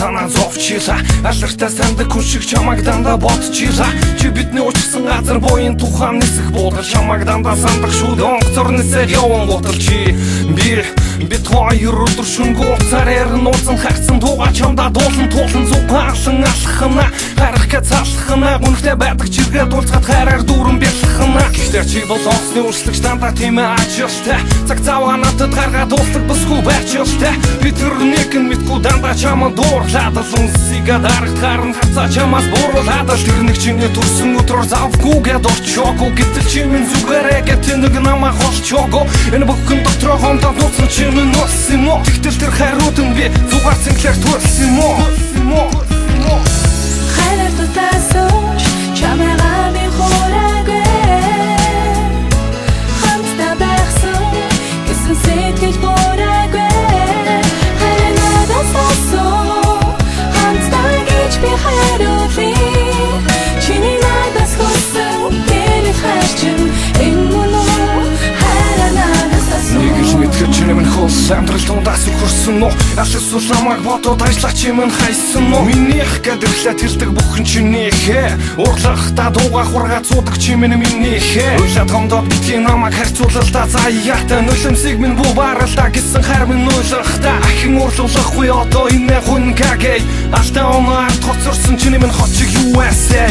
санаа зовчихлаа. Алдартай сандаг хүн шиг чамайг дандаа бодчихлаа. Чи бидний учирсан газар буян тухайн нисэх буудал чамайг дандаа сандах шүү. Онцорносоо явсан гутал чи бид хоёр өдөр шөнгө уцаарээр нууцсан харцсан дууга чамдаа дуулан туулан зугаалсан алхана харах гэж залхана гүнхтэй байдаг чиргээ дуулцгаад хараар дүүрэн бясалхана. Гэхдээ чи бол онцны үрслэгч дандаа тийм ээ ачаалтай. Цаг цаваа надад гаргаад уулдаг басгүй байчаалтай. Бид нэг нь мэдгүй дандаа чамаа дуурлаад сүнсигээ дарагтаар нь хацаа чамаас бууруулаад тэр нэг чиний төрсөн өдрөөр завгүйгээд орчоогүй гэтэл чи минь зүгээрээ гэдэг нэг намайг холчоогүй. Энэ бүхэн дотроо хомдоо нууцсан чи минь нус юм уу? Тэгтэл тэр хариуд нь би зүгаар цэнгэлэр төрсөн юм уу? Хайр тутасууч чамайгаа би хураагүй хамтдаа байсан гэсэн сэтгэл бураагүй хайр надаас асуу хамтдаа гэж би хариулъя чиний надаас хүссэн тэр хайрчин энэ мөн үү хайр надаас асуу нэг л мэдхэд чи минь хол амтрал тундаас өгөрсөн үү? Ашигсуу намайг бодоод ажиллах чи минь хайсан уу? Минийх гэдэрлээ тэрдэг бүхэн чинийхээ урлагта дууга хургаад суудаг чи минь минийхээ уйлаад гомдоод битгий намайг харьцуулалтаа заяатай нулимсыг минь бүү баралдаа гэсэн хайр минь уйлахта ахин уурлуулахгүй одоо энэ хүн гагээ алтаа оноор тоцорсон чи минь хот чиг USA